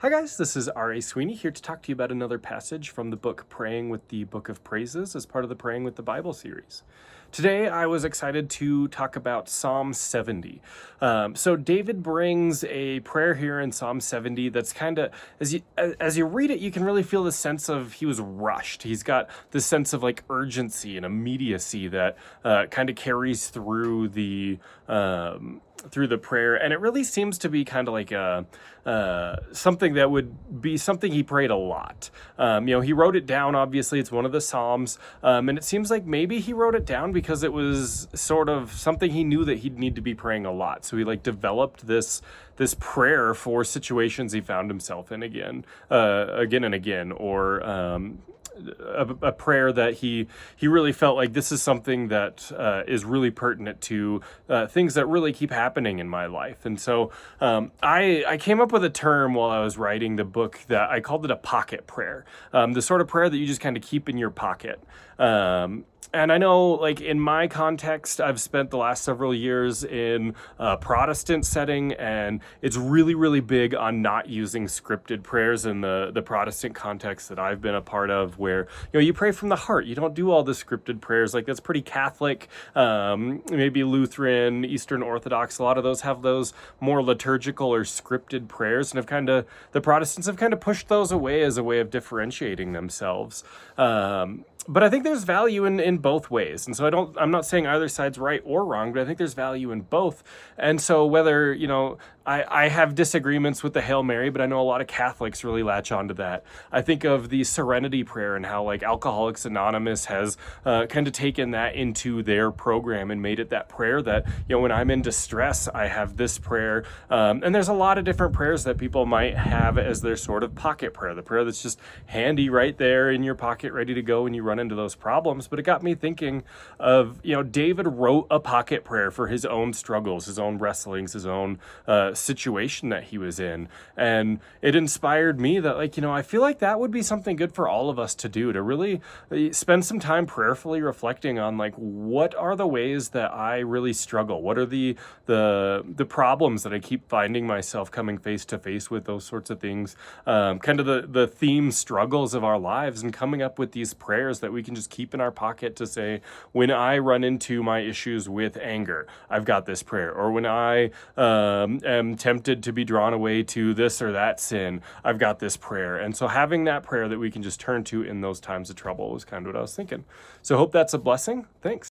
Hi guys, this is R.A. Sweeney here to talk to you about another passage from the book Praying with the Book of Praises as part of the Praying with the Bible series. Today I was excited to talk about Psalm 70. So David brings a prayer here in Psalm 70 that's kind of, as you read it, you can really feel the sense of he was rushed. He's got this sense of like urgency and immediacy that kind of carries through the prayer, and it really seems to be kind of like something that would be something he prayed a lot. He wrote it down. Obviously, it's one of the Psalms, and it seems like maybe he wrote it down because it was sort of something he knew that he'd need to be praying a lot. So he like developed this prayer for situations he found himself in again and again, or a prayer that he really felt like this is something that is really pertinent to things that really keep happening in my life. And so I came up with a term while I was writing the book that I called it a pocket prayer, the sort of prayer that you just kind of keep in your pocket. And I know, like, in my context, I've spent the last several years in a Protestant setting, and it's really, really big on not using scripted prayers in the Protestant context that I've been a part of, where, you pray from the heart. You don't do all the scripted prayers. Like, that's pretty Catholic, maybe Lutheran, Eastern Orthodox. A lot of those have those more liturgical or scripted prayers, and the Protestants have kind of pushed those away as a way of differentiating themselves. But I think there's value in both ways. And so I'm not saying either side's right or wrong, but I think there's value in both. And so whether, I have disagreements with the Hail Mary, but I know a lot of Catholics really latch onto that. I think of the Serenity Prayer and how like Alcoholics Anonymous has kind of taken that into their program and made it that prayer that, when I'm in distress, I have this prayer. And there's a lot of different prayers that people might have as their sort of pocket prayer, the prayer that's just handy right there in your pocket, ready to go when you run into those problems. But it got me thinking of, David wrote a pocket prayer for his own struggles, his own wrestlings, his own situation that he was in. And it inspired me that, I feel like that would be something good for all of us to do, to really spend some time prayerfully reflecting on, what are the ways that I really struggle? What are the problems that I keep finding myself coming face to face with, those sorts of things, kind of the theme struggles of our lives, and coming up with these prayers that we can just keep in our pocket to say, when I run into my issues with anger, I've got this prayer. Or when I am tempted to be drawn away to this or that sin, I've got this prayer. And so having that prayer that we can just turn to in those times of trouble was kind of what I was thinking. So hope that's a blessing. Thanks.